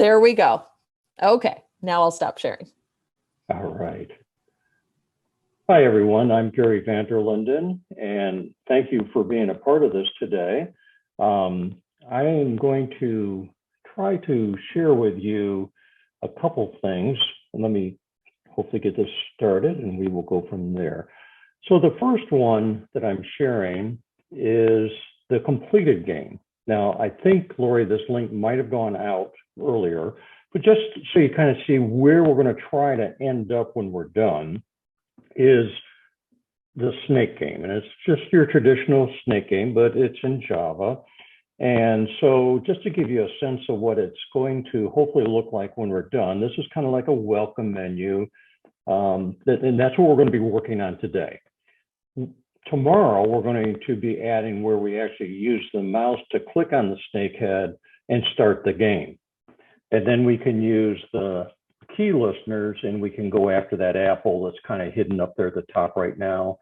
There we go. Okay, now I'll stop sharing. All right. Hi, everyone. I'm Gary Vanderlinden, and thank you for being a part of this today. I am going to try to share with you a couple things. And let me hopefully get this started, and we will go from there. So the first one that I'm sharing is the completed game. Now, I think, Lori, this link might have gone out earlier, but just so you kind of see where we're going to try to end up when we're done is the snake game. And it's just your traditional snake game, but it's in Java. And so just to give you a sense of what it's going to hopefully look like when we're done, this is kind of like a welcome menu. And that's what we're going to be working on today. Tomorrow, we're going to be adding where we actually use the mouse to click on the snake head and start the game. And then we can use the key listeners and we can go after that apple that's kind of hidden up there at the top right now.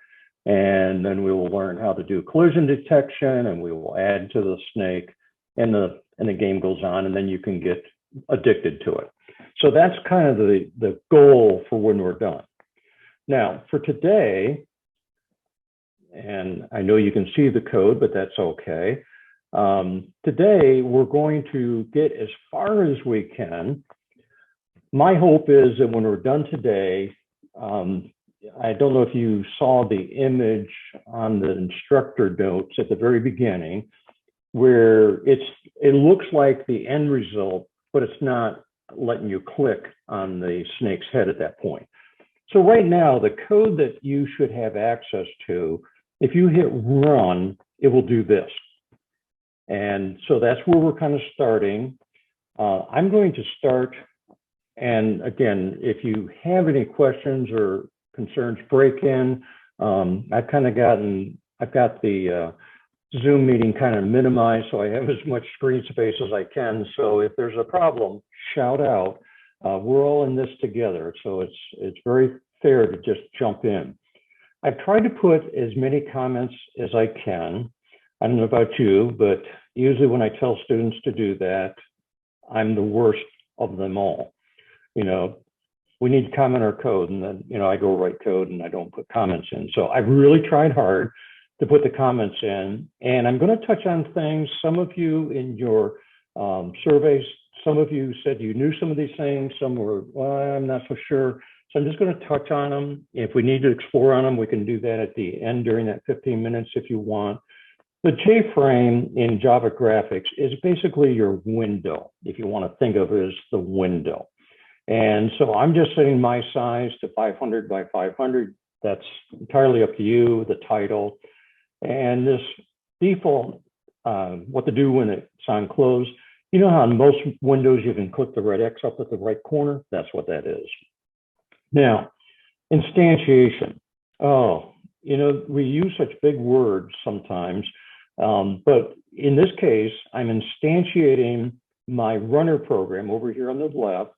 And then we will learn how to do collision detection, and we will add to the snake, and the game goes on, and then you can get addicted to it. So that's kind of the goal for when we're done. Now, for today, and I know you can see the code, but that's okay. Today, we're going to get as far as we can. My hope is that when we're done today, I don't know if you saw the image on the instructor notes at the very beginning, where it looks like the end result, but it's not letting you click on the snake's head at that point. So right now, the code that you should have access to, if you hit run, it will do this. And so that's where we're kind of starting. I'm going to start. And again, if you have any questions or concerns, break in. I've got the Zoom meeting kind of minimized, so I have as much screen space as I can. So if there's a problem, shout out. We're all in this together, so it's very fair to just jump in. I've tried to put as many comments as I can. I don't know about you, but usually when I tell students to do that, I'm the worst of them all. You know, we need to comment our code, and then, I go write code and I don't put comments in. So I've really tried hard to put the comments in, and I'm going to touch on things. Some of you in your surveys, some of you said you knew some of these things. Some were, well, I'm not so sure. So I'm just going to touch on them. If we need to explore on them, we can do that at the end during that 15 minutes if you want. The J-frame in Java graphics is basically your window, if you want to think of it as the window. And so I'm just setting my size to 500 by 500. That's entirely up to you, the title. And this default, what to do when it's on close. You know how on most windows you can click the red X up at the right corner? That's what that is. Now, instantiation. Oh, we use such big words sometimes, but in this case, I'm instantiating my runner program over here on the left.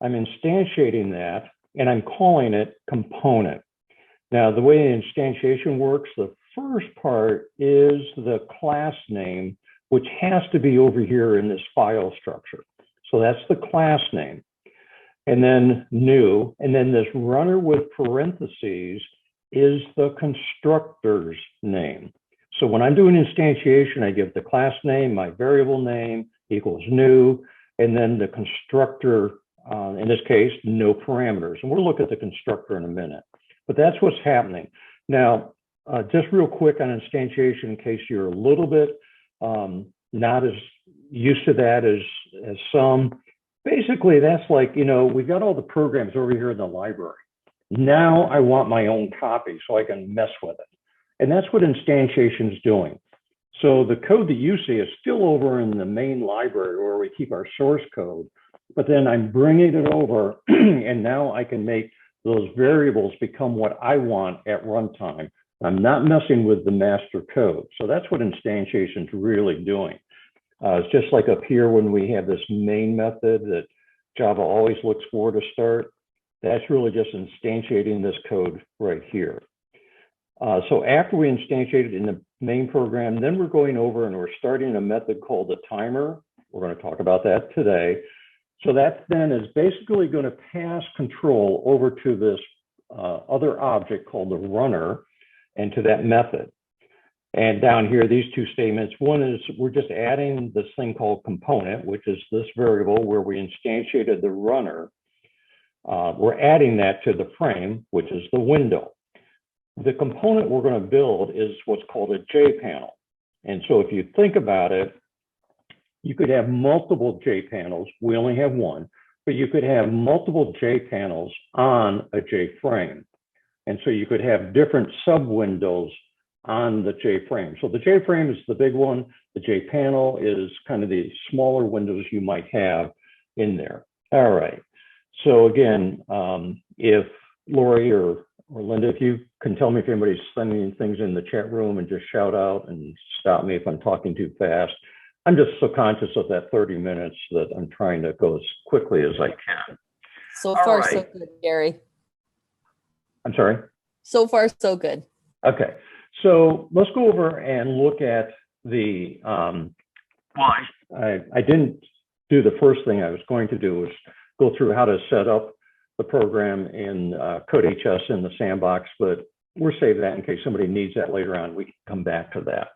I'm instantiating that, and I'm calling it component. Now, the way instantiation works, the first part is the class name, which has to be over here in this file structure. So that's the class name. And then new, and then this runner with parentheses is the constructor's name. So when I'm doing instantiation, I give the class name, my variable name equals new, and then the constructor, in this case, no parameters. And we'll look at the constructor in a minute, but that's what's happening. Now, just real quick on instantiation, in case you're a little bit not as used to that as some. Basically, that's like, we've got all the programs over here in the library. Now I want my own copy so I can mess with it. And that's what instantiation is doing. So the code that you see is still over in the main library where we keep our source code, but then I'm bringing it over and now I can make those variables become what I want at runtime. I'm not messing with the master code. So that's what instantiation is really doing. It's just like up here when we have this main method that Java always looks for to start. That's really just instantiating this code right here. So after we instantiate it in the main program, then we're going over and we're starting a method called a timer. We're going to talk about that today. So that then is basically going to pass control over to this other object called the runner and to that method. And down here, these two statements, one is we're just adding this thing called component, which is this variable where we instantiated the runner. We're adding that to the frame, which is the window. The component we're going to build is what's called a J panel. And so if you think about it, you could have multiple J panels. We only have one, but you could have multiple J panels on a J frame. And so you could have different sub windows on the J frame. So the J frame is the big one. The J panel is kind of the smaller windows you might have in there. All right. So again, if Lori or Linda, if you can tell me if anybody's sending things in the chat room and just shout out and stop me if I'm talking too fast. I'm just so conscious of that 30 minutes that I'm trying to go as quickly as I can. So far, so good, Gary. I'm sorry? So far, so good. Okay. So let's go over and look at the, I didn't do the first thing I was going to do was go through how to set up the program in CodeHS in the sandbox, but we're saving that in case somebody needs that later on. We can come back to that.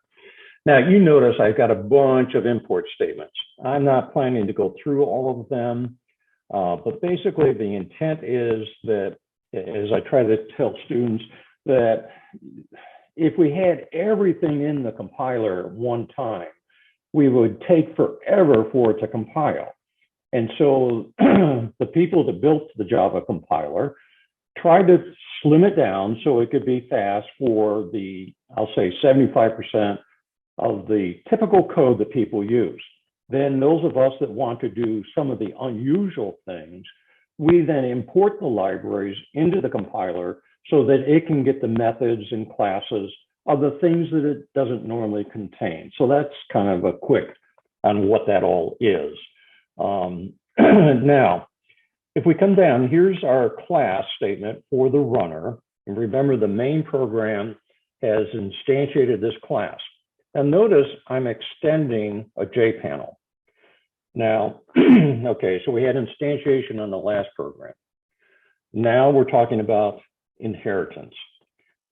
Now, you notice I've got a bunch of import statements. I'm not planning to go through all of them, but basically the intent is that, as I try to tell students, that if we had everything in the compiler at one time, we would take forever for it to compile. And so the people that built the Java compiler tried to slim it down so it could be fast for the, I'll say 75% of the typical code that people use. Then those of us that want to do some of the unusual things, we then import the libraries into the compiler so that it can get the methods and classes of the things that it doesn't normally contain. So that's kind of a quick on what that all is. Now, if we come down, here's our class statement for the runner. And remember, the main program has instantiated this class. And notice I'm extending a J panel. Now, okay, so we had instantiation on the last program. Now we're talking about inheritance.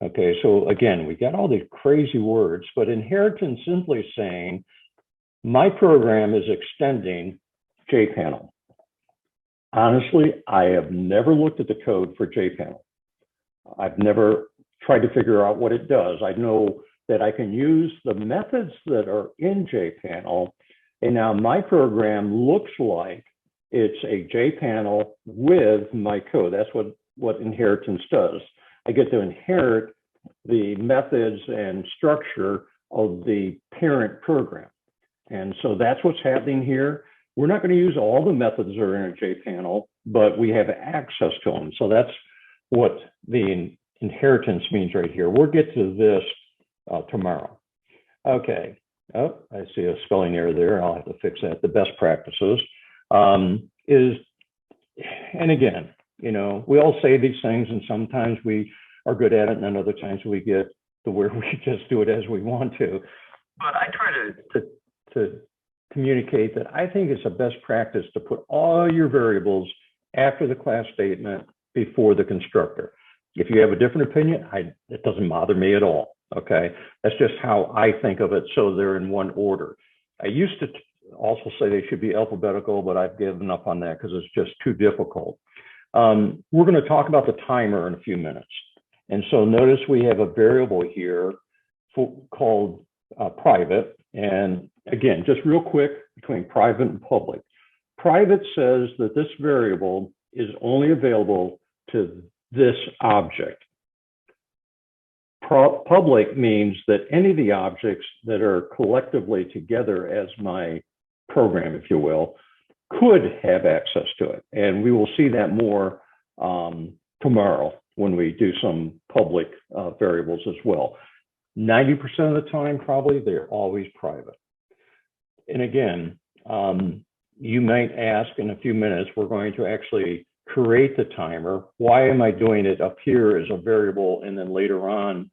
Okay, so again, we got all these crazy words, but inheritance simply saying my program is extending J panel. Honestly, I have never looked at the code for J panel. I've never tried to figure out what it does. I know that I can use the methods that are in J panel, and now my program looks like it's a J panel with my code. That's what inheritance does. I get to inherit the methods and structure of the parent program. And so that's what's happening here. We're not going to use all the methods that are in a J panel, but we have access to them. So that's what the inheritance means right here. We'll get to this tomorrow. Okay. Oh, I see a spelling error there. I'll have to fix that. The best practices is, and again, you know, we all say these things and sometimes we are good at it and then other times we get to where we just do it as we want to. But I try to communicate that I think it's a best practice to put all your variables after the class statement before the constructor. If you have a different opinion, it doesn't bother me at all. Okay, that's just how I think of it. So they're in one order. I used to also say they should be alphabetical, but I've given up on that because it's just too difficult. We're going to talk about the timer in a few minutes. And so notice we have a variable here called private. And again, just real quick between private and public. Private says that this variable is only available to this object. Public means that any of the objects that are collectively together as my program, if you will, could have access to it. And we will see that more tomorrow when we do some public variables as well. 90% of the time, probably, they're always private. And again, you might ask in a few minutes, we're going to actually create the timer. Why am I doing it up here as a variable and then later on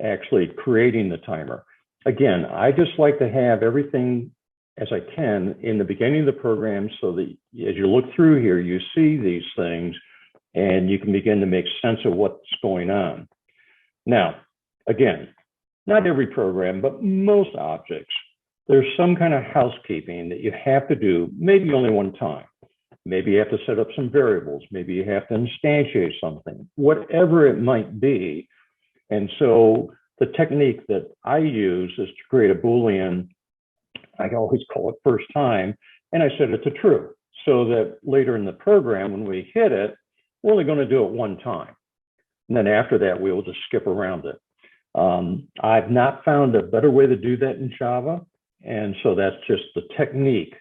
actually creating the timer? Again, I just like to have everything as I can in the beginning of the program so that as you look through here, you see these things and you can begin to make sense of what's going on. Now, again, not every program, but most objects, there's some kind of housekeeping that you have to do, maybe only one time. Maybe you have to set up some variables. Maybe you have to instantiate something, whatever it might be. And so the technique that I use is to create a Boolean. I always call it first time, and I set it to true so that later in the program, when we hit it, we're only going to do it one time. And then after that, we will just skip around it. I've not found a better way to do that in Java. And so that's just the technique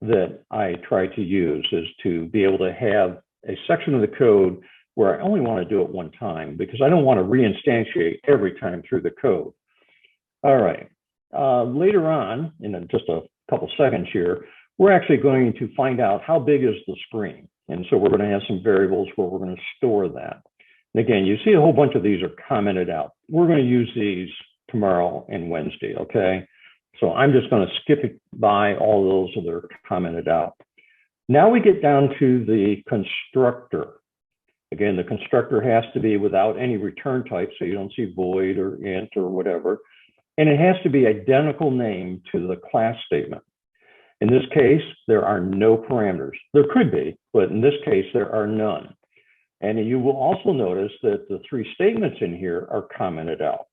that I try to use, is to be able to have a section of the code where I only want to do it one time because I don't want to reinstantiate every time through the code. All right. Later on, in just a couple seconds here, we're actually going to find out how big is the screen. And so we're going to have some variables where we're going to store that. And again, you see a whole bunch of these are commented out. We're going to use these tomorrow and Wednesday, okay? So I'm just going to skip by all those that are commented out. Now we get down to the constructor. Again, the constructor has to be without any return type, so you don't see void or int or whatever. And it has to be identical name to the class statement. In this case, there are no parameters. There could be, but in this case, there are none. And you will also notice that the three statements in here are commented out.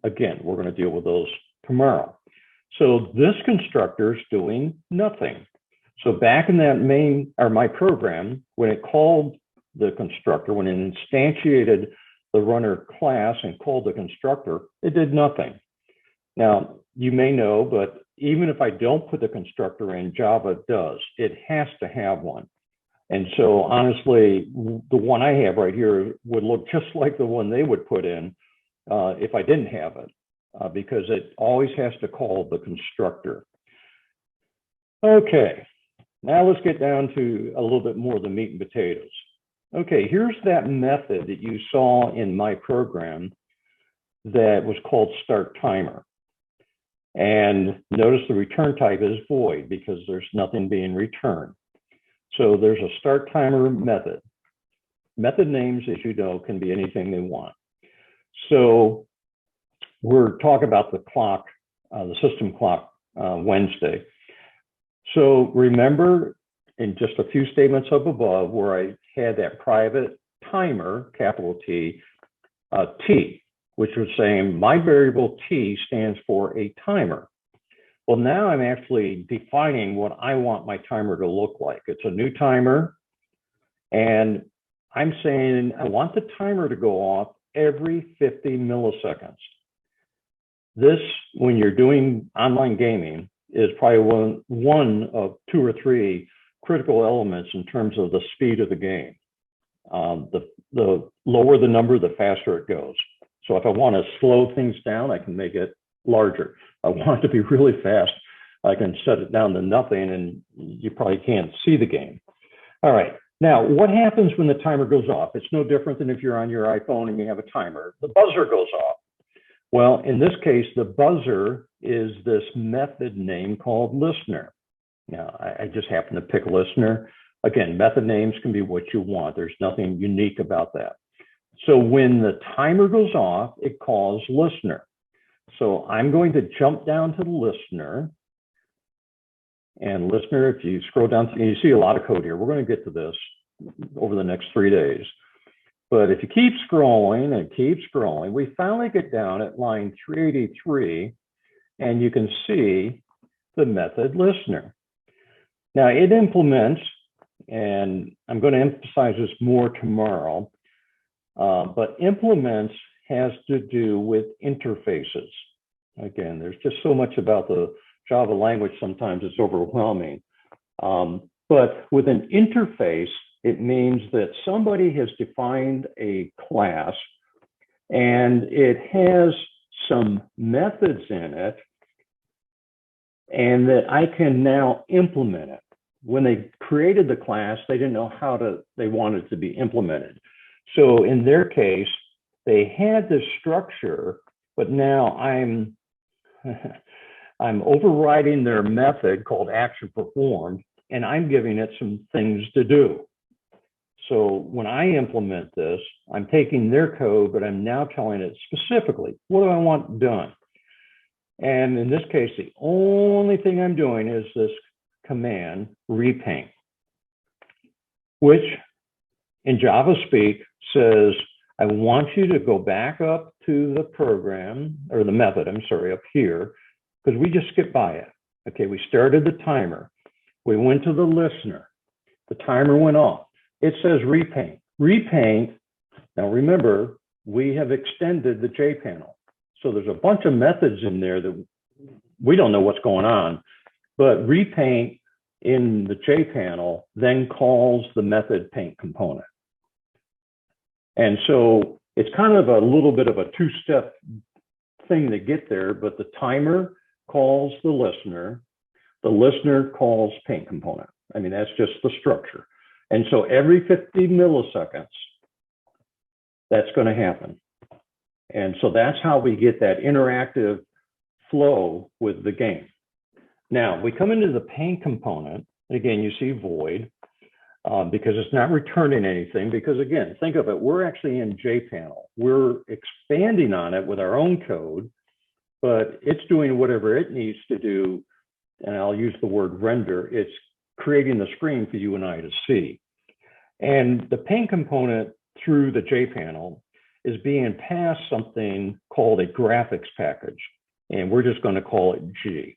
Again, we're going to deal with those tomorrow. So this constructor is doing nothing. So back in that my program, when it called the constructor, when it instantiated the runner class and called the constructor, it did nothing. Now, you may know, but even if I don't put the constructor in, Java does. It has to have one. And so honestly, the one I have right here would look just like the one they would put in if I didn't have it, because it always has to call the constructor. Okay, now let's get down to a little bit more of the meat and potatoes. Okay, here's that method that you saw in my program that was called start timer. And notice the return type is void because there's nothing being returned. So there's a start timer method. Method names, as you know, can be anything they want. So we're talking about the clock, the system clock Wednesday. So remember in just a few statements up above where I had that private timer, capital T, T, which was saying my variable T stands for a timer. Well, now I'm actually defining what I want my timer to look like. It's a new timer, and I'm saying I want the timer to go off every 50 milliseconds. This, when you're doing online gaming, is probably one of two or three critical elements in terms of the speed of the game. The lower the number, the faster it goes. So if I want to slow things down, I can make it larger. I want it to be really fast, I can set it down to nothing and you probably can't see the game. All right, now what happens when the timer goes off? It's no different than if you're on your iPhone and you have a timer. The buzzer goes off. Well, in this case, the buzzer is this method name called listener. Now, I just happen to pick listener. Again, method names can be what you want. There's nothing unique about that. So when the timer goes off, it calls listener. So I'm going to jump down to the listener. And listener, if you scroll down, you see a lot of code here. We're going to get to this over the next 3 days. But if you keep scrolling and keep scrolling, we finally get down at line 383, and you can see the method listener. Now it implements, and I'm going to emphasize this more tomorrow, but implements has to do with interfaces. Again, there's just so much about the Java language, sometimes it's overwhelming. But with an interface, it means that somebody has defined a class and it has some methods in it and that I can now implement it. When they created the class, they didn't know how they wanted it to be implemented. So in their case, they had this structure, but now I'm overriding their method called action performed, and I'm giving it some things to do. So when I implement this, I'm taking their code, but I'm now telling it specifically, what do I want done? And in this case, the only thing I'm doing is this command, repaint, which in Java speak says, I want you to go back up to the program, or the method, I'm sorry, up here, because we just skipped by it. Okay, we started the timer. We went to the listener. The timer went off. It says repaint. Repaint, now remember, we have extended the JPanel. So there's a bunch of methods in there that we don't know what's going on, but repaint in the JPanel then calls the method paint component. And so it's kind of a little bit of a two-step thing to get there, but the timer calls the listener calls paint component. I mean, that's just the structure. And so every 50 milliseconds, that's going to happen. And so that's how we get that interactive flow with the game. Now, we come into the paint component, and again, you see void, because it's not returning anything, because again, think of it, we're actually in JPanel. We're expanding on it with our own code, but it's doing whatever it needs to do, and I'll use the word render. It's creating the screen for you and I to see. And the paint component through the JPanel is being passed something called a graphics package, and we're just going to call it G.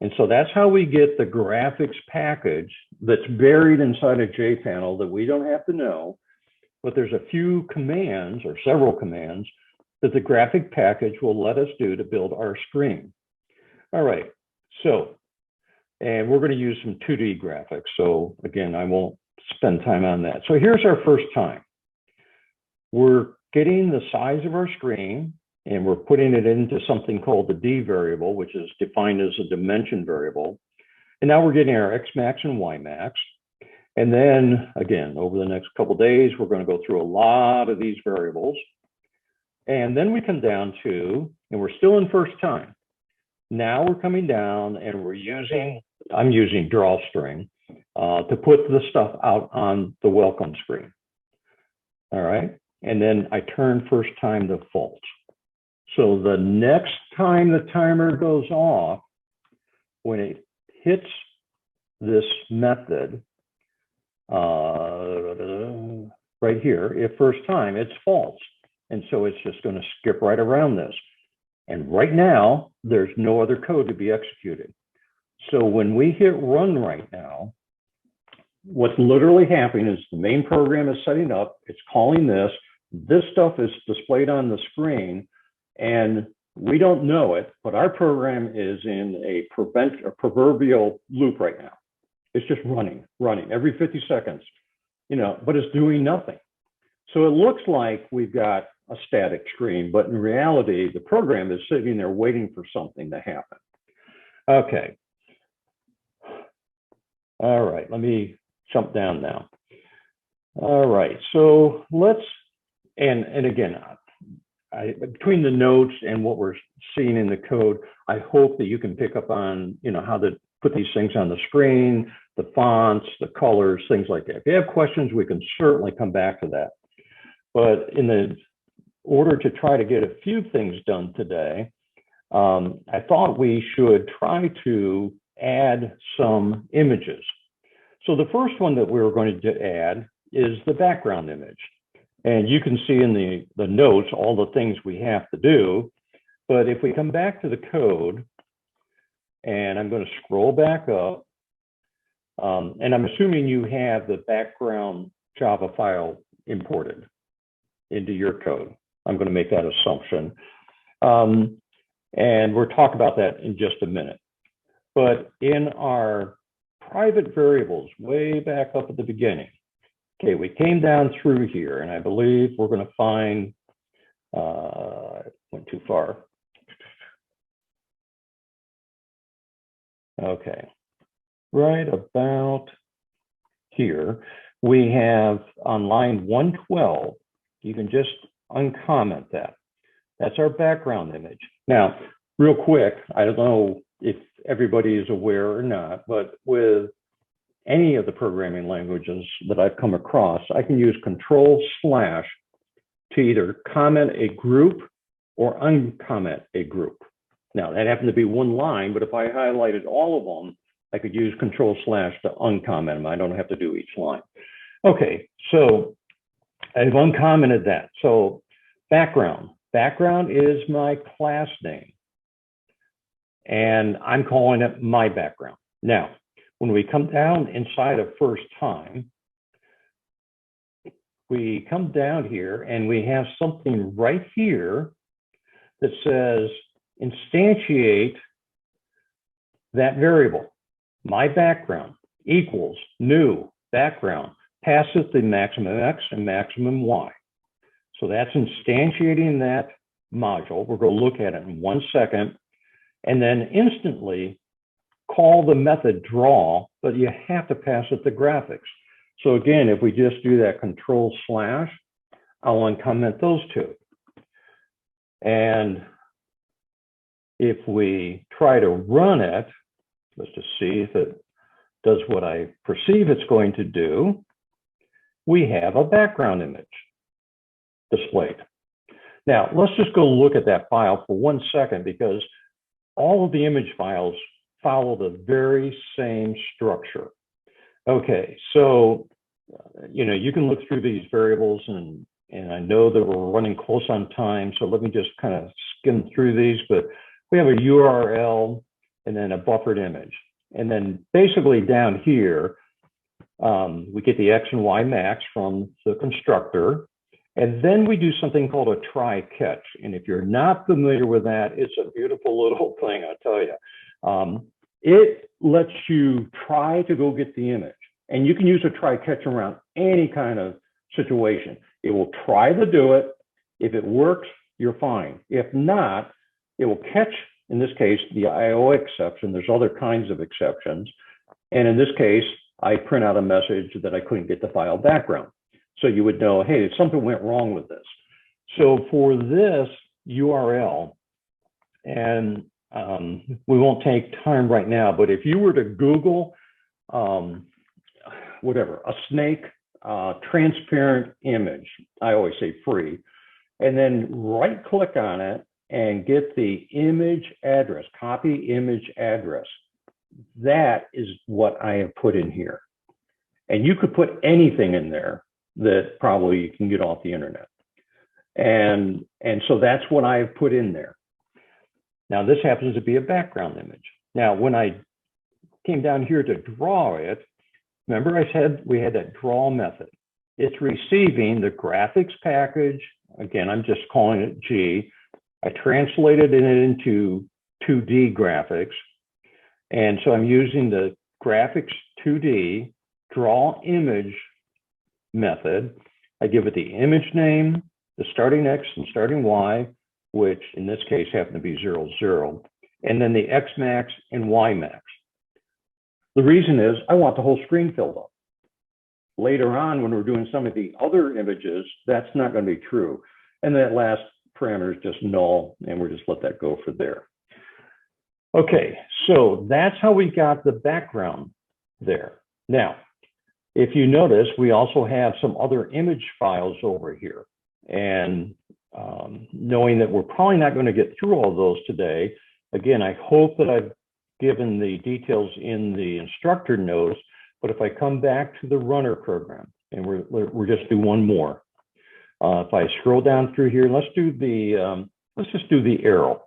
And so that's how we get the graphics package that's buried inside a JPanel that we don't have to know, but there's a few commands or several commands that the graphic package will let us do to build our screen. All right, so, and we're going to use some 2D graphics. So again, I won't spend time on that. So here's our first time. We're getting the size of our screen, and we're putting it into something called the D variable, which is defined as a dimension variable. And now we're getting our X max and Y max. And then again, over the next couple of days, we're going to go through a lot of these variables. And then we come down to, and we're still in first time. Now we're coming down and I'm using drawstring to put the stuff out on the welcome screen. All right. And then I turn first time to false. So the next time the timer goes off, when it hits this method right here, if first time, it's false. And so it's just going to skip right around this. And right now, there's no other code to be executed. So when we hit run right now, what's literally happening is the main program is setting up, it's calling this, this stuff is displayed on the screen, and we don't know it, but our program is in a proverbial loop right now. It's just running every 50 seconds, but it's doing nothing. So it looks like we've got a static screen, but in reality, the program is sitting there waiting for something to happen. Okay. All right, let me jump down now. All right, so let's, and again, between the notes and what we're seeing in the code, I hope that you can pick up on, how to put these things on the screen, the fonts, the colors, things like that. If you have questions, we can certainly come back to that. But in the order to try to get a few things done today, I thought we should try to add some images. So the first one that we were going to add is the background image. And you can see in the notes all the things we have to do. But if we come back to the code, and I'm going to scroll back up, and I'm assuming you have the background Java file imported into your code. I'm going to make that assumption. And we'll talk about that in just a minute. But in our private variables, way back up at the beginning, okay, we came down through here, and I believe we're going to find, went too far. Okay, right about here, we have on line 112, you can just uncomment that. That's our background image. Now, real quick, I don't know if everybody is aware or not, but with any of the programming languages that I've come across, I can use Control/ to either comment a group or uncomment a group. Now, that happened to be one line, but if I highlighted all of them, I could use Control/ to uncomment them. I don't have to do each line. Okay, so I've uncommented that. So background. Background is my class name, and I'm calling it my background. Now, when we come down inside of first time, we come down here and we have something right here that says instantiate that variable. My background equals new background, pass it the maximum X and maximum Y. So that's instantiating that module. We're going to look at it in 1 second, and then instantly call the method draw, but you have to pass it the graphics. So again, if we just do that Control/, I'll uncomment those two. And if we try to run it, let's just see if it does what I perceive it's going to do. We have a background image displayed. Now, let's just go look at that file for 1 second, because all of the image files follow the very same structure. Okay, so, you can look through these variables, and I know that we're running close on time, so let me just kind of skim through these, but we have a URL and then a buffered image. And then basically down here, we get the X and Y max from the constructor, and then we do something called a try catch. And if you're not familiar with that, it's a beautiful little thing, I tell you. It lets you try to go get the image, and you can use a try catch around any kind of situation. It will try to do it. If it works, you're fine. If not, it will catch, in this case, the IO exception. There's other kinds of exceptions. And in this case, I print out a message that I couldn't get the file background. So you would know, hey, something went wrong with this. So for this URL, and we won't take time right now, but if you were to Google, whatever, a snake transparent image, I always say free, and then right click on it and get the image address, copy image address. That is what I have put in here. And you could put anything in there that probably you can get off the internet. And so that's what I have put in there. Now, this happens to be a background image. Now, when I came down here to draw it, remember I said we had that draw method. It's receiving the graphics package. Again, I'm just calling it G. I translated it into 2D graphics. And so I'm using the graphics 2D draw image method. I give it the image name, the starting X and starting Y, which in this case happen to be 0, 0, and then the X max and Y max. The reason is I want the whole screen filled up. Later on, when we're doing some of the other images, that's not going to be true. And that last parameter is just null, and we'll just let that go for there. Okay, so that's how we got the background there. Now, if you notice, we also have some other image files over here. And knowing that we're probably not going to get through all of those today, again, I hope that I've given the details in the instructor notes, but if I come back to the runner program, and we're just do one more. If I scroll down through here, let's just do the arrow.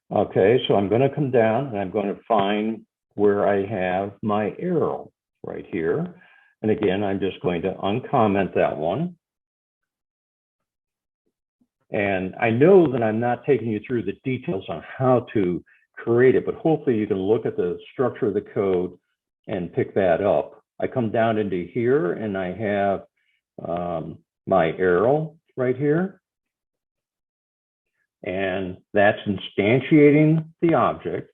Okay, so I'm going to come down and I'm going to find where I have my arrow right here. And again, I'm just going to uncomment that one. And I know that I'm not taking you through the details on how to create it, but hopefully you can look at the structure of the code and pick that up. I come down into here and I have my arrow right here. And that's instantiating the object.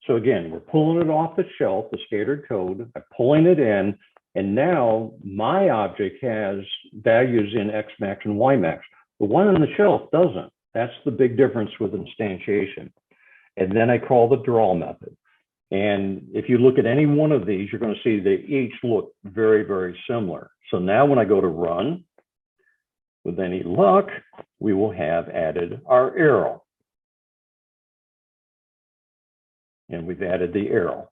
So again, we're pulling it off the shelf, the standard code, I'm pulling it in, and now my object has values in X max and Y max. The one on the shelf doesn't. That's the big difference with instantiation. and then I call the draw method. And if you look at any one of these, you're going to see they each look very, very similar. So now when I go to run, with any luck, we will have added our arrow. And we've added the arrow.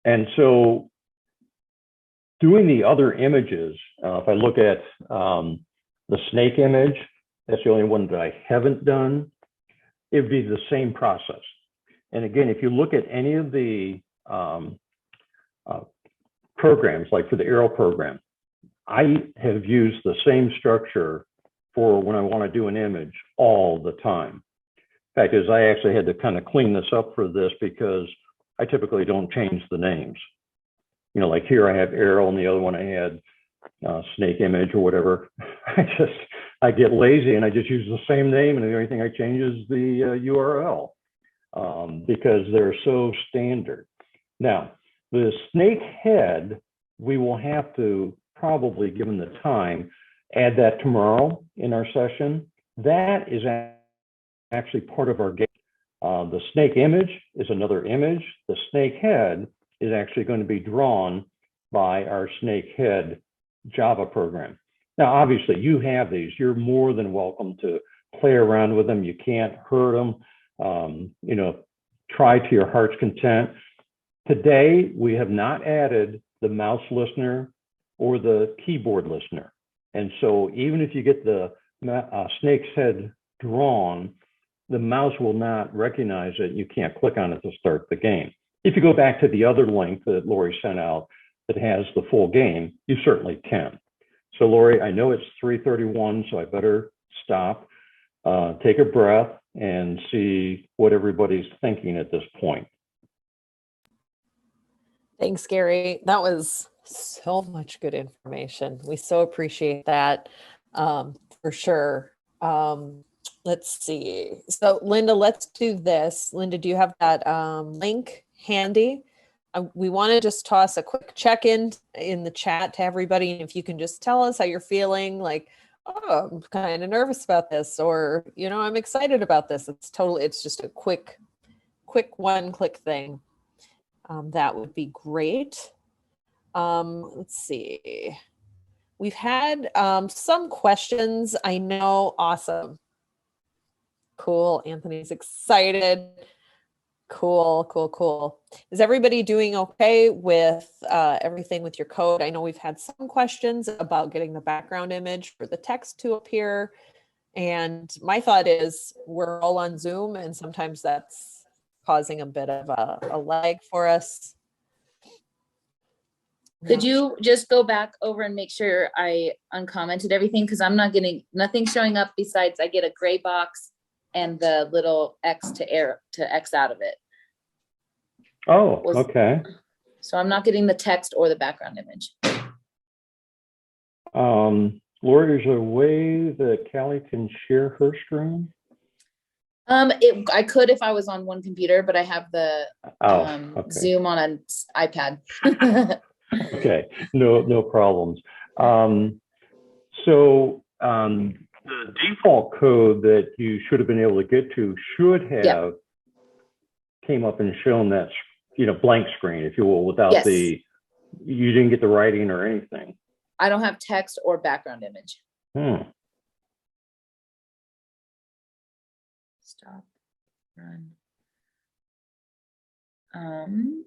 And so doing the other images, if I look at the snake image, that's the only one that I haven't done, it would be the same process. And again, if you look at any of the programs, like for the arrow program, I have used the same structure for when I want to do an image all the time. In fact, is I actually had to kind of clean this up for this because I typically don't change the names. You know, like here I have arrow and the other one I had snake image or whatever. I get lazy and I just use the same name, and the only thing I change is the URL because they're so standard. Now, the snake head, we will have to probably, given the time, add that tomorrow in our session. That is actually part of our game. The snake image is another image. The snake head is actually going to be drawn by our snake head Java program. Now, obviously, you have these. You're more than welcome to play around with them. You can't hurt them. You know, try to your heart's content. Today, we have not added the mouse listener or the keyboard listener. And so even if you get the snake's head drawn, the mouse will not recognize it. You can't click on it to start the game. If you go back to the other link that Lori sent out that has the full game, you certainly can. So Lori, I know it's 3:31, so I better stop, take a breath, and see what everybody's thinking at this point. Thanks, Gary. That was so much good information. We so appreciate that, for sure. Let's see. So Linda, let's do this. Linda, do you have that link handy? We want to just toss a quick check-in in the chat to everybody. And if you can just tell us how you're feeling, like, oh, I'm kind of nervous about this, or, you know, I'm excited about this. It's just a quick one-click thing. That would be great. Let's see. We've had some questions. I know. Awesome. Cool. Anthony's excited. Cool. Is everybody doing okay with everything with your code? I know we've had some questions about getting the background image for the text to appear. And my thought is we're all on Zoom, and sometimes that's causing a bit of a lag for us. Could you just go back over and make sure I uncommented everything? Because I'm not getting, nothing showing up besides I get a gray box and the little X to X out of it. Oh, okay. So I'm not getting the text or the background image. Lori, is there a way that Callie can share her screen? I could if I was on one computer, but I have the okay. Zoom on an iPad. Okay, no problems. So the default code that you should have been able to get to should have came up and shown that, you know, blank screen, if you will, without you didn't get the writing or anything. I don't have text or background image. Stop, run.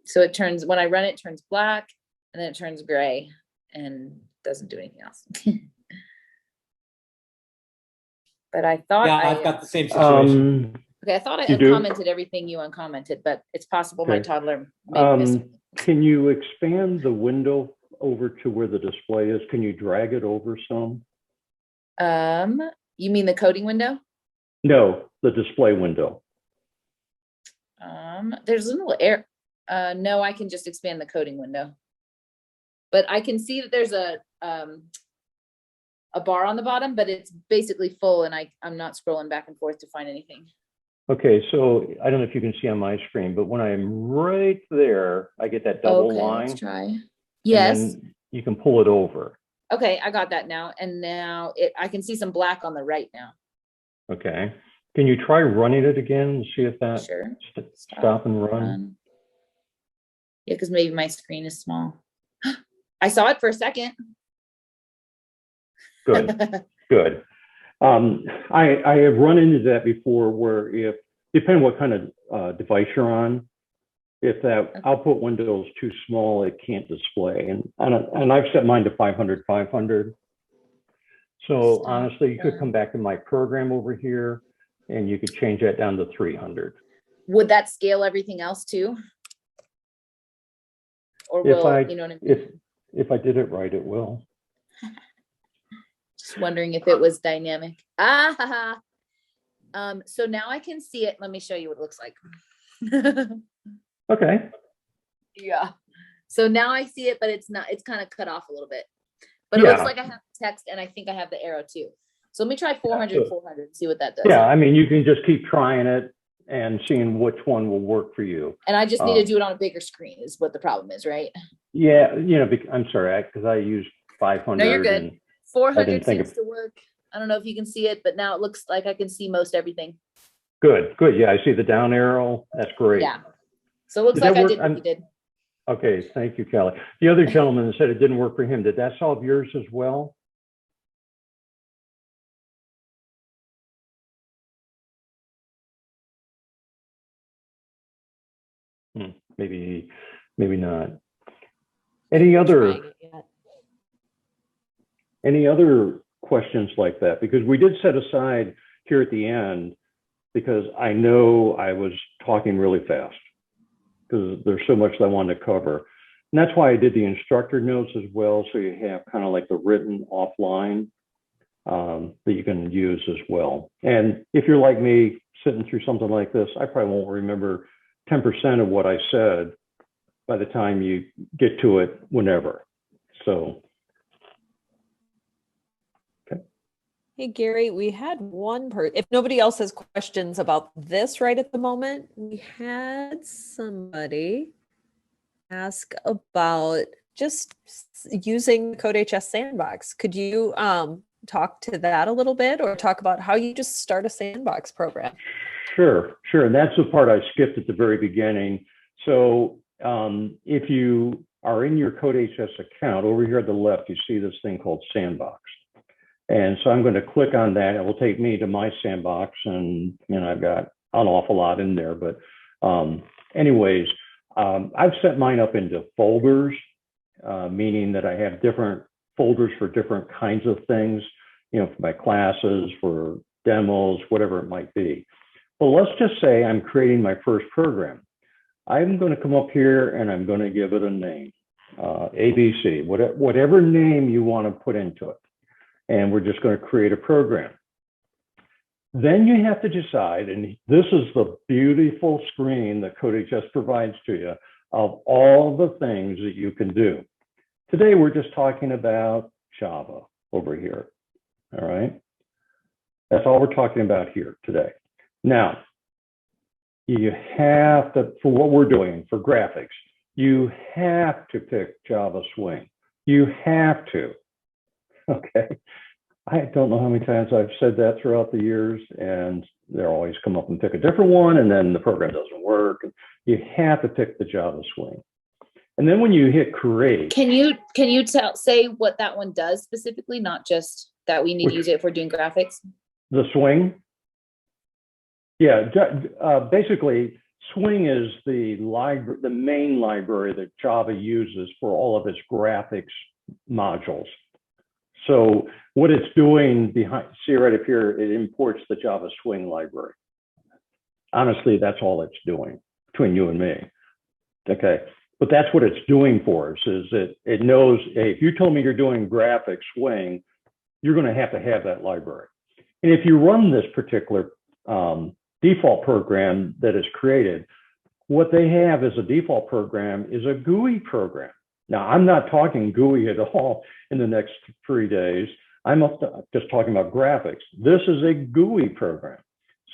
So it turns, when I run it, turns black, and then it turns gray and doesn't do anything else. But I thought I've got the same situation. Okay, I thought I uncommented everything you uncommented, but it's possible my toddler may miss it. Can you expand the window over to where the display is? Can you drag it over some? You mean the coding window? No, the display window. There's a little air. No, I can just expand the coding window. But I can see that there's a bar on the bottom, but it's basically full, and I'm not scrolling back and forth to find anything. Okay, so I don't know if you can see on my screen, but when I'm right there, I get that double line. Let's try. Yes. You can pull it over. Okay, I got that now. And now I can see some black on the right now. Okay. Can you try running it again and see if that Sure. stop and run? Yeah, because maybe my screen is small. I saw it for a second. Good, good. I have run into that before where if, depending what kind of device you're on, if that output window is too small, it can't display. And I've set mine to 500. So honestly, you could come back to my program over here and you could change that down to 300. Would that scale everything else too? Or will, you know what I mean? If I did it right, it will. Just wondering if it was dynamic. So now I can see it. Let me show you what it looks like. Okay. Yeah. So now I see it, but it's not, it's kind of cut off a little bit. But it looks like I have text and I think I have the arrow too. So let me try 400, 400, see what that does. Yeah, I mean, you can just keep trying it and seeing which one will work for you. And I just need to do it on a bigger screen is what the problem is, right? Yeah, you know, I'm sorry, because I use 500. No, you're good. 400 seems to work. I don't know if you can see it, but now it looks like I can see most everything. Good, good. Yeah, I see the down arrow. That's great. Yeah. So it looks like I did what you did. Okay, thank you, Kelly. The other gentleman said it didn't work for him. Did that solve yours as well? Maybe not. Any other questions like that? Because we did set aside here at the end, because I know I was talking really fast because there's so much that I wanted to cover. And that's why I did the instructor notes as well. So you have kind of like the written offline that you can use as well. And if you're like me sitting through something like this, I probably won't remember 10% of what I said by the time you get to it whenever. So. Okay. Hey, Gary, we had one person, if nobody else has questions about this right at the moment, we had somebody ask about just using CodeHS Sandbox. Could you talk to that a little bit or talk about how you just start a sandbox program? Sure. And that's the part I skipped at the very beginning. So if you are in your CodeHS account, over here at the left, you see this thing called Sandbox. And so I'm going to click on that. It will take me to my sandbox, and I've got an awful lot in there. But anyways, I've set mine up into folders, meaning that I have different folders for different kinds of things, for my classes, for demos, whatever it might be. Well, let's just say I'm creating my first program. I'm going to come up here and I'm going to give it a name, ABC, whatever name you want to put into it. And we're just going to create a program. Then you have to decide, and this is the beautiful screen that CodeHS provides to you, of all the things that you can do. Today, we're just talking about Java over here, all right? That's all we're talking about here today. Now, you have to, for what we're doing, for graphics, you have to pick Java Swing. You have to, okay? I don't know how many times I've said that throughout the years, and they'll always come up and pick a different one, and then the program doesn't work. You have to pick the Java Swing. And then when you hit create. Can you say what that one does specifically, not just that we need to use it if we're doing graphics? The Swing? Yeah, basically, Swing is the main library that Java uses for all of its graphics modules. So what it's doing behind, see right up here, it imports the Java Swing library. Honestly, that's all it's doing between you and me. Okay, but that's what it's doing for us, is that it knows, hey, if you told me you're doing graphics Swing, you're going to have that library. And if you run this particular default program that is created, what they have as a default program is a GUI program. Now, I'm not talking GUI at all in the next 3 days. I'm just talking about graphics. This is a GUI program.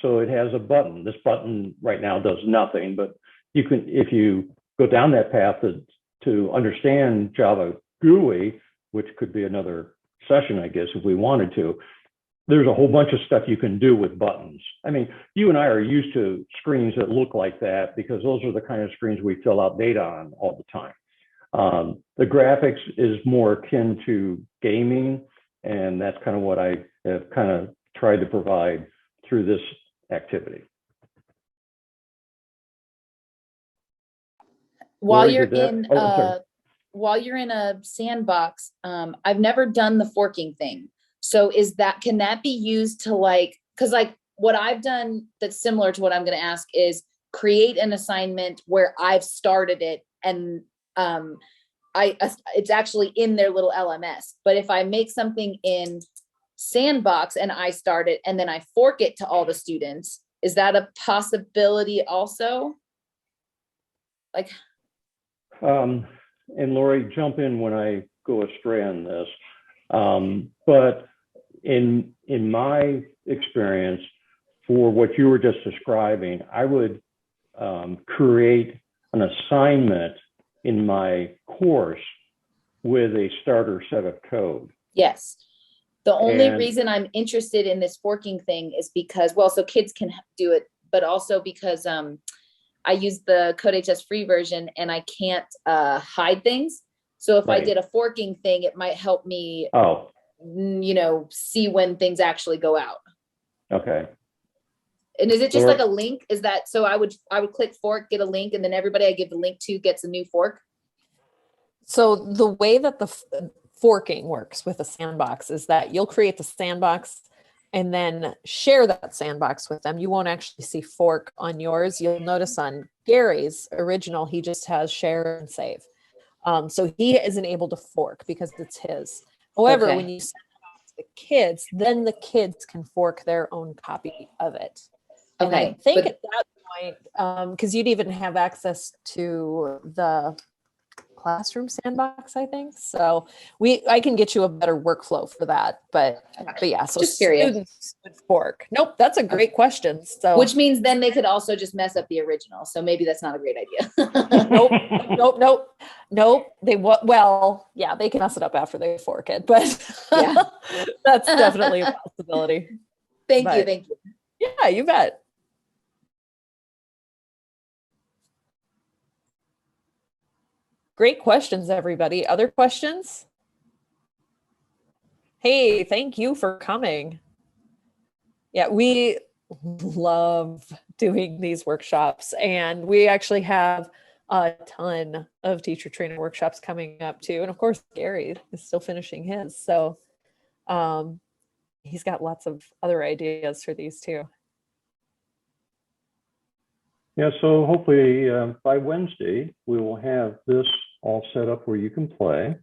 So it has a button. This button right now does nothing, but you can, if you go down that path to understand Java GUI, which could be another session, I guess, if we wanted to, there's a whole bunch of stuff you can do with buttons. I mean, you and I are used to screens that look like that because those are the kind of screens we fill out data on all the time. The graphics is more akin to gaming, and that's kind of what I have kind of tried to provide through this activity. While Lori, you're did that- while you're in a sandbox, I've never done the forking thing. So can that be used to because what I've done that's similar to what I'm going to ask is create an assignment where I've started it and it's actually in their little LMS. But if I make something in Sandbox and I start it and then I fork it to all the students, is that a possibility also? And Lori, jump in when I go astray on this. But in my experience, for what you were just describing, I would create an assignment in my course with a starter set of code. Yes. The only reason I'm interested in this forking thing is because, so kids can do it, but also because I use the CodeHS free version and I can't hide things. So if I did a forking thing, it might help me, see when things actually go out. Okay. And is it just like a link? Is that, so I would click fork, get a link, and then everybody I give the link to gets a new fork? So the way that the forking works with a sandbox is that you'll create the sandbox and then share that sandbox with them. You won't actually see fork on yours. You'll notice on Gary's original, he just has share and save. So he isn't able to fork because it's his. However, when you send it to the kids, then the kids can fork their own copy of it. And I think at that point, because you'd even have access to the classroom sandbox, I think. So I can get you a better workflow for that. But yeah, so just curious. Students would fork. Nope, that's a great question. So which means then they could also just mess up the original. So maybe that's not a great idea. Nope. Yeah, they can mess it up after they fork it, but that's definitely a possibility. Thank you. Yeah, you bet. Great questions, everybody. Other questions? Hey, thank you for coming. Yeah, we love doing these workshops, and we actually have a ton of teacher training workshops coming up too. And of course, Gary is still finishing his. So he's got lots of other ideas for these too. Yeah, so hopefully by Wednesday, we will have this all set up where you can play.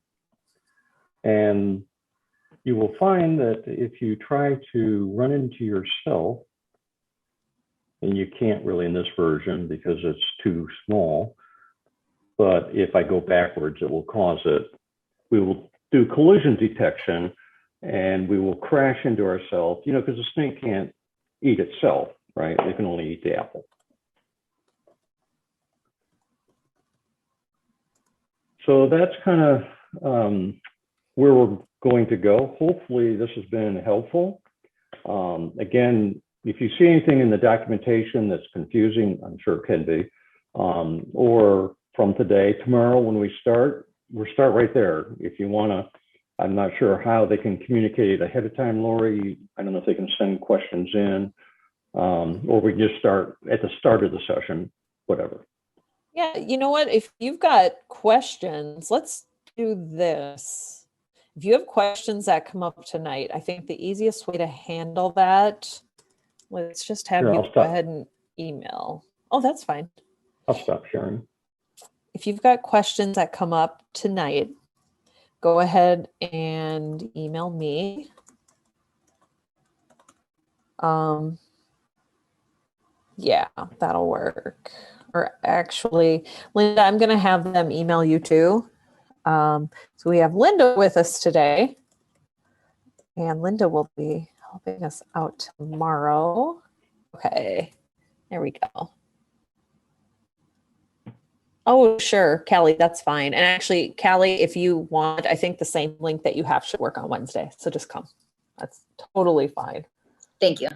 And you will find that if you try to run into yourself, and you can't really in this version because it's too small, but if I go backwards, it will cause it. We will do collision detection and we will crash into ourselves, because the snake can't eat itself, right? It can only eat the apple. So that's kind of where we're going to go. Hopefully this has been helpful. Again, if you see anything in the documentation that's confusing, I'm sure it can be, or from today, tomorrow when we'll start right there. If you want to, I'm not sure how they can communicate ahead of time, Lori. I don't know if they can send questions in, or we just start at the start of the session, whatever. Yeah, you know what? If you've got questions, let's do this. If you have questions that come up tonight, I think the easiest way to handle that, let's just have you go ahead and email. Oh, that's fine. I'll stop sharing. If you've got questions that come up tonight, go ahead and email me. Yeah, that'll work. Or actually, Linda, I'm going to have them email you too. So we have Linda with us today, and Linda will be helping us out tomorrow. Okay, there we go. Oh, sure, Callie, that's fine. And actually, Callie, if you want, I think the same link that you have should work on Wednesday. So just come. That's totally fine. Thank you.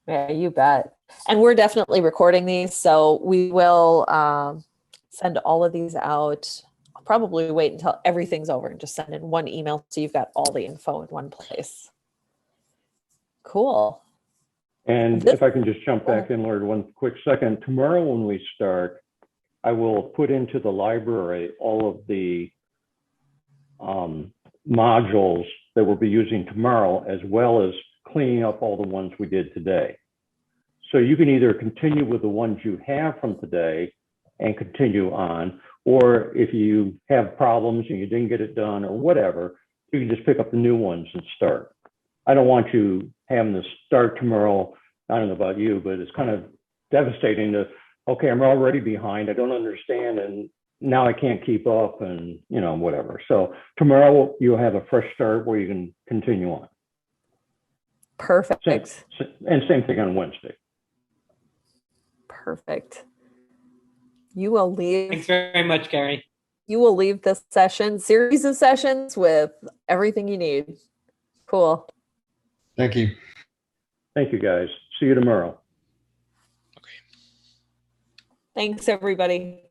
Yeah, you bet. And we're definitely recording these, so we will send all of these out. I'll probably wait until everything's over and just send in one email so you've got all the info in one place. Cool. And if I can just jump back in, Lord, one quick second. Tomorrow when we start, I will put into the library all of the modules that we'll be using tomorrow, as well as cleaning up all the ones we did today. So you can either continue with the ones you have from today and continue on, or if you have problems and you didn't get it done or whatever, you can just pick up the new ones and start. I don't want you having to start tomorrow. I don't know about you, but it's kind of devastating to, okay, I'm already behind. I don't understand. And now I can't keep up and, you know, whatever. So tomorrow you'll have a fresh start where you can continue on. Perfect. And same thing on Wednesday. Perfect. You will leave. Thanks very much, Gary. You will leave this series of sessions with everything you need. Cool. Thank you. Thank you, guys. See you tomorrow. Thanks, everybody.